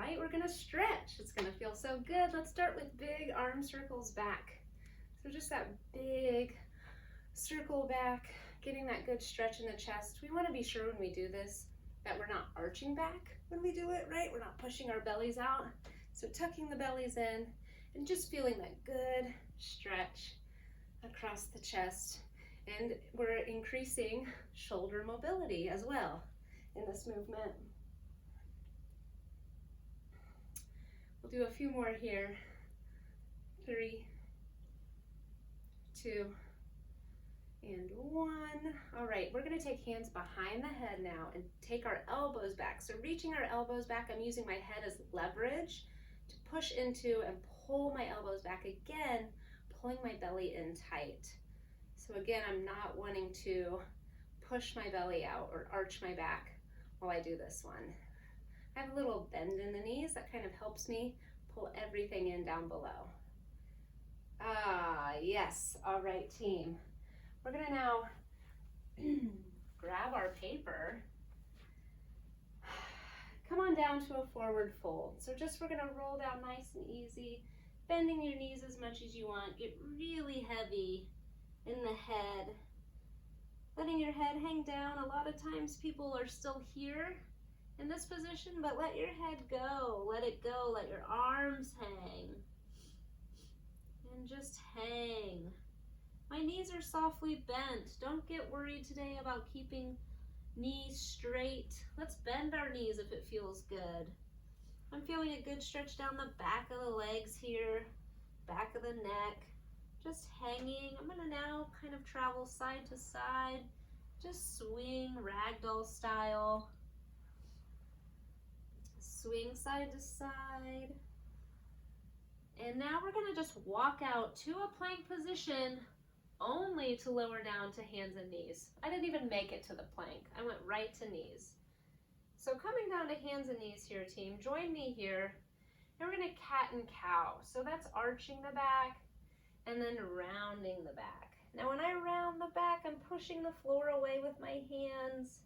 right, we're gonna stretch. It's gonna feel so good. Let's start with big arm circles back. So just that big circle back, getting that good stretch in the chest. We wanna be sure when we do this that we're not arching back when we do it, right? We're not pushing our bellies out. So tucking the bellies in and just feeling that good stretch across the chest. And we're increasing shoulder mobility as well in this movement. We'll do a few more here. 3, 2, and 1. All right, we're gonna take hands behind the head now and take our elbows back. So reaching our elbows back, I'm using my head as leverage to push into and pull my elbows back again, pulling my belly in tight. So again, I'm not wanting to push my belly out or arch my back while I do this one. I have a little bend in the knees that kind of helps me pull everything in down below. Ah, yes. All right, team. We're gonna now grab our paper. Come on down to a forward fold. So just we're gonna roll down nice and easy, bending your knees as much as you want. Get really heavy in the head. Letting your head hang down. A lot of times people are still here in this position, but let your head go. Let it go. Let your arms hang. And just hang. My knees are softly bent. Don't get worried today about keeping knees straight. Let's bend our knees if it feels good. I'm feeling a good stretch down the back of the legs here, back of the neck. Just hanging. I'm gonna now kind of travel side to side. Just swing ragdoll style. Swing side to side. And now we're gonna just walk out to a plank position only to lower down to hands and knees. I didn't even make it to the plank. I went right to knees. So coming down to hands and knees here, team, join me here. And we're gonna cat and cow. So that's arching the back and then rounding the back. Now when I round the back, I'm pushing the floor away with my hands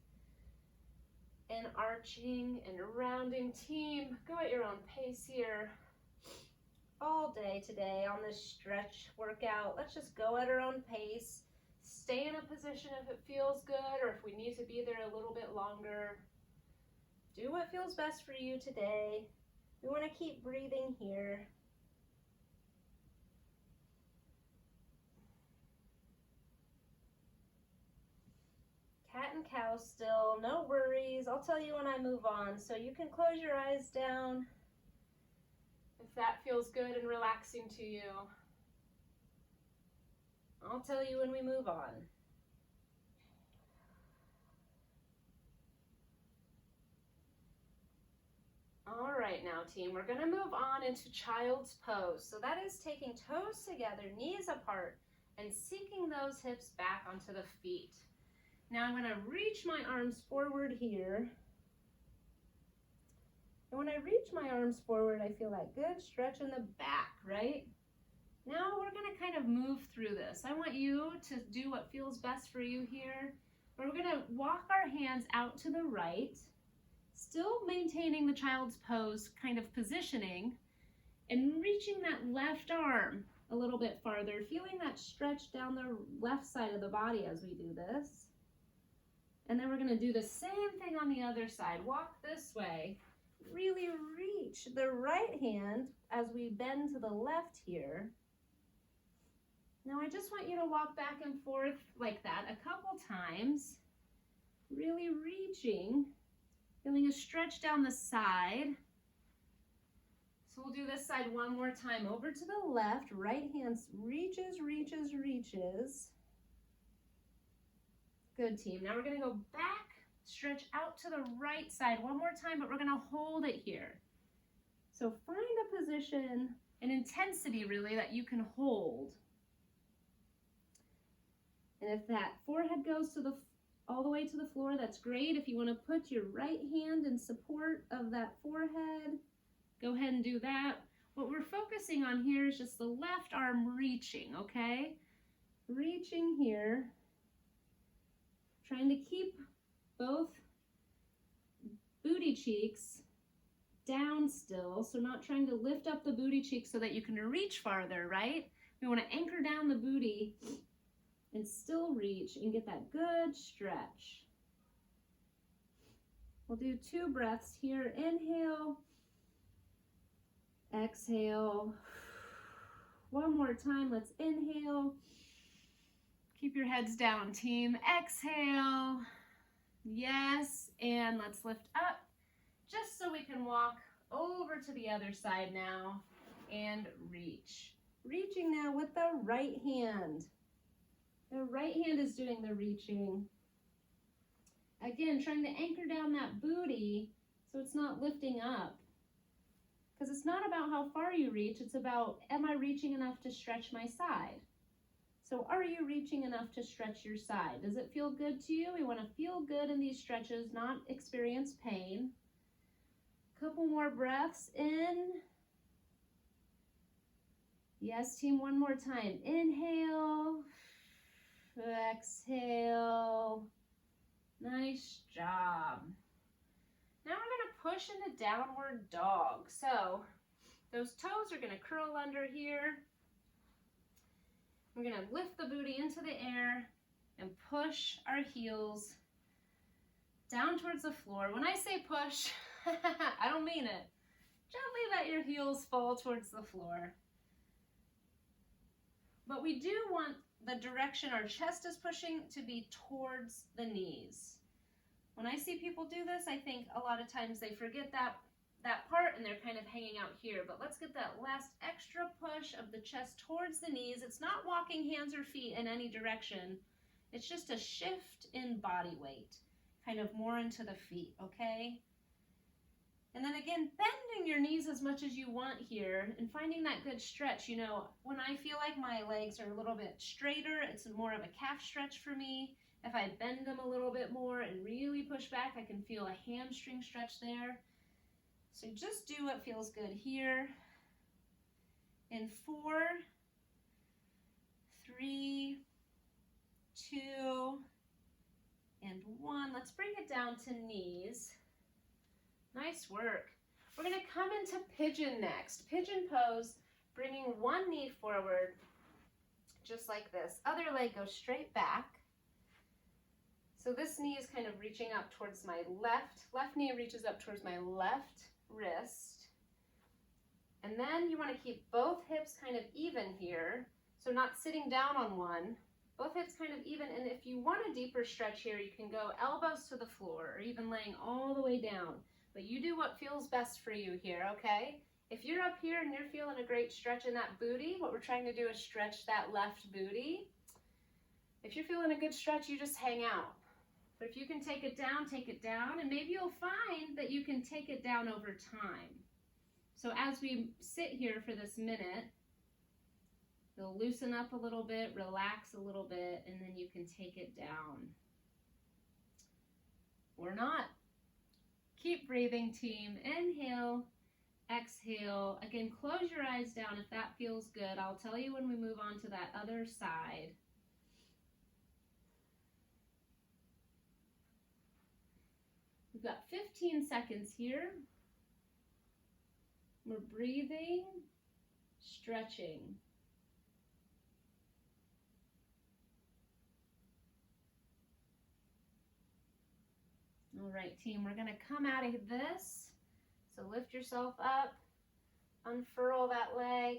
and arching and rounding. Team, go at your own pace here. All day today on this stretch workout. Let's just go at our own pace. Stay in a position if it feels good or if we need to be there a little bit longer. Do what feels best for you today. We want to keep breathing here. Cat and cow still, no worries. I'll tell you when I move on. So you can close your eyes down if that feels good and relaxing to you. I'll tell you when we move on. All right now, team, we're gonna move on into child's pose. So that is taking toes together, knees apart, and sinking those hips back onto the feet. Now I'm gonna reach my arms forward here. And when I reach my arms forward, I feel that good stretch in the back, right? Now we're gonna kind of move through this. I want you to do what feels best for you here. We're gonna walk our hands out to the right, still maintaining the child's pose kind of positioning, and reaching that left arm a little bit farther, feeling that stretch down the left side of the body as we do this. And then we're gonna do the same thing on the other side. Walk this way. Really reach the right hand as we bend to the left here. Now I just want you to walk back and forth like that a couple times. Really reaching, feeling a stretch down the side. So we'll do this side one more time. Over to the left, right hand reaches, reaches, reaches. Good, team. Now we're gonna go back, stretch out to the right side one more time, but we're gonna hold it here. So find a position, an intensity really that you can hold. And if that forehead goes to all the way to the floor, that's great. If you want to put your right hand in support of that forehead, go ahead and do that. What we're focusing on here is just the left arm reaching, okay? Reaching here, trying to keep both booty cheeks down still, so not trying to lift up the booty cheek so that you can reach farther, right? We want to anchor down the booty and still reach and get that good stretch. We'll do 2 breaths here. Inhale, exhale. One more time, let's inhale. Keep your heads down, team. Exhale. Yes, and let's lift up just so we can walk over to the other side now and reach. Reaching now with the right hand. The right hand is doing the reaching. Again, trying to anchor down that booty so it's not lifting up. Because it's not about how far you reach, it's about, am I reaching enough to stretch my side? So are you reaching enough to stretch your side? Does it feel good to you? We want to feel good in these stretches, not experience pain. Couple more breaths in. Yes, team, one more time. Inhale, exhale. Nice job. Now we're going to push into downward dog. So those toes are going to curl under here. We're going to lift the booty into the air and push our heels down towards the floor. When I say push, I don't mean it. Gently let your heels fall towards the floor. But we do want the direction our chest is pushing to be towards the knees. When I see people do this, I think a lot of times they forget that part and they're kind of hanging out here. But let's get that last extra push of the chest towards the knees. It's not walking hands or feet in any direction. It's just a shift in body weight, kind of more into the feet, okay? And then again, bending your knees as much as you want here and finding that good stretch. You know, when I feel like my legs are a little bit straighter, it's more of a calf stretch for me. If I bend them a little bit more and really push back, I can feel a hamstring stretch there. So just do what feels good here. In 4, 3, 2, and 1. Let's bring it down to knees. Nice work. We're going to come into pigeon next. Pigeon pose, bringing one knee forward, just like this. Other leg goes straight back. So this knee is kind of reaching up towards my left knee reaches up towards my left wrist. And then you want to keep both hips kind of even here, so not sitting down on one. Both hips kind of even, and if you want a deeper stretch here, you can go elbows to the floor or even laying all the way down. But you do what feels best for you here, okay? If you're up here and you're feeling a great stretch in that booty, what we're trying to do is stretch that left booty. If you're feeling a good stretch, you just hang out. But if you can take it down, and maybe you'll find that you can take it down over time. So as we sit here for this minute, you'll loosen up a little bit, relax a little bit, and then you can take it down. Or not. Keep breathing, team. Inhale, exhale. Again, close your eyes down if that feels good. I'll tell you when we move on to that other side. We've got 15 seconds here. We're breathing, stretching. All right, team, we're gonna come out of this. So lift yourself up, unfurl that leg.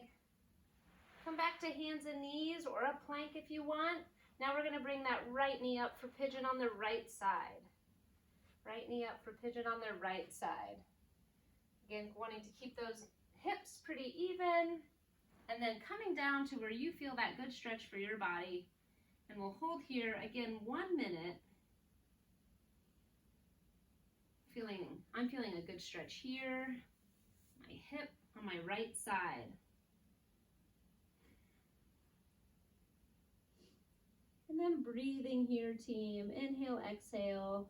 Come back to hands and knees or a plank if you want. Now we're gonna bring that right knee up for pigeon on the right side. Right knee up for pigeon on the right side. Again, wanting to keep those hips pretty even, and then coming down to where you feel that good stretch for your body. And we'll hold here, again, 1 minute. I'm feeling a good stretch here, my hip on my right side. And then breathing here, team. Inhale, exhale.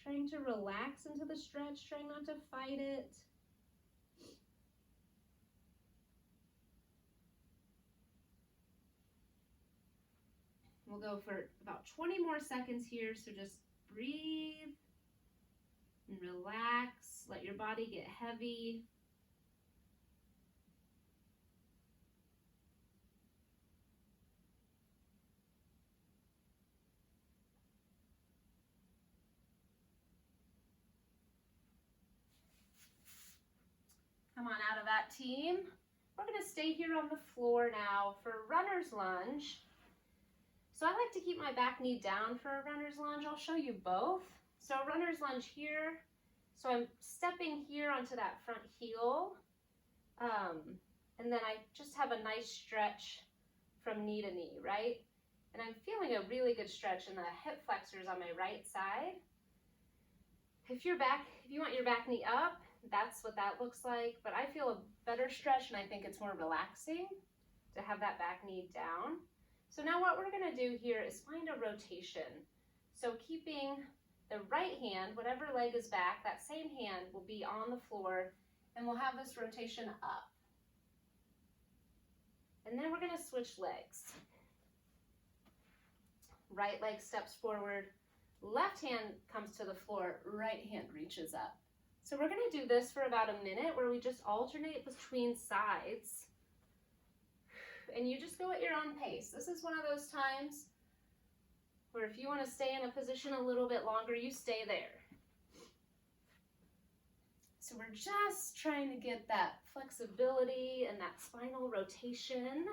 Trying to relax into the stretch, trying not to fight it. We'll go for about 20 more seconds here, so just breathe and relax. Let your body get heavy. Come on out of that, team. We're going to stay here on the floor now for runner's lunge. So I like to keep my back knee down for a runner's lunge. I'll show you both. So runner's lunge here. So I'm stepping here onto that front heel. And then I just have a nice stretch from knee to knee, right? And I'm feeling a really good stretch in the hip flexors on my right side. If you want your back knee up, that's what that looks like. But I feel a better stretch, and I think it's more relaxing to have that back knee down. So now what we're going to do here is find a rotation. So keeping the right hand, whatever leg is back, that same hand will be on the floor, and we'll have this rotation up. And then we're going to switch legs. Right leg steps forward, left hand comes to the floor, right hand reaches up. So we're going to do this for about a minute where we just alternate between sides. And you just go at your own pace. This is one of those times where if you want to stay in a position a little bit longer, you stay there. So we're just trying to get that flexibility and that spinal rotation,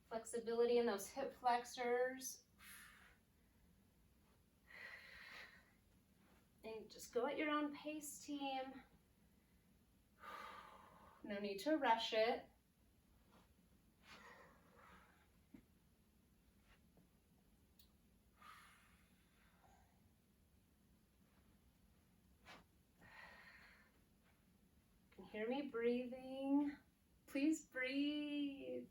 flexibility in those hip flexors. And just go at your own pace, team. No need to rush it. You can hear me breathing. Please breathe.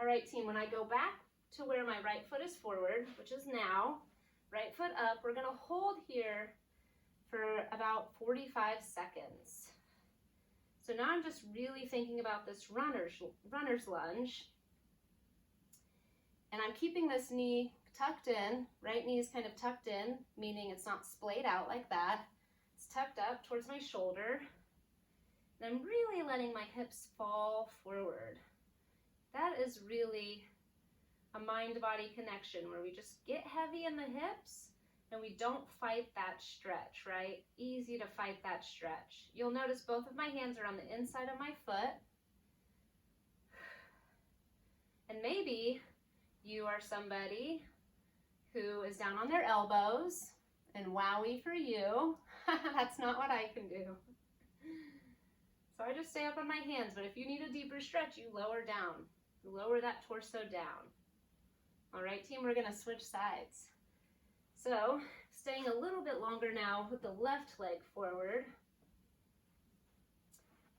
All right, team, when I go back to where my right foot is forward, which is now, right foot up, we're gonna hold here for about 45 seconds. So now I'm just really thinking about this runner's lunge. And I'm keeping this knee tucked in, right knee is kind of tucked in, meaning it's not splayed out like that. It's tucked up towards my shoulder. And I'm really letting my hips fall forward. That is really a mind-body connection where we just get heavy in the hips and we don't fight that stretch, right? Easy to fight that stretch. You'll notice both of my hands are on the inside of my foot. And maybe you are somebody who is down on their elbows, and wowie for you. That's not what I can do. So I just stay up on my hands, but if you need a deeper stretch, you lower down. You lower that torso down. All right, team, we're gonna switch sides. So, staying a little bit longer now with the left leg forward.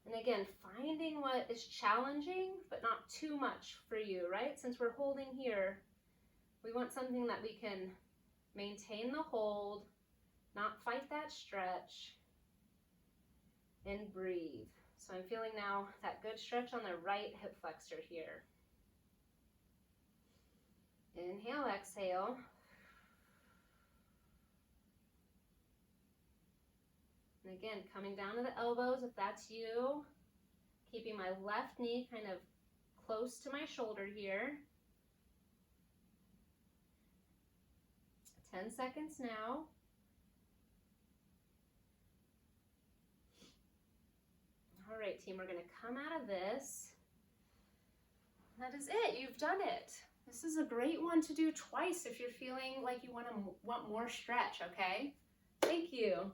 And again, finding what is challenging, but not too much for you, right? Since we're holding here, we want something that we can maintain the hold, not fight that stretch, and breathe. So I'm feeling now that good stretch on the right hip flexor here. Inhale, exhale. And again, coming down to the elbows if that's you. Keeping my left knee kind of close to my shoulder here. 10 seconds now. All right, team, we're going to come out of this. That is it. You've done it. This is a great one to do twice if you're feeling like you want more stretch, okay? Thank you.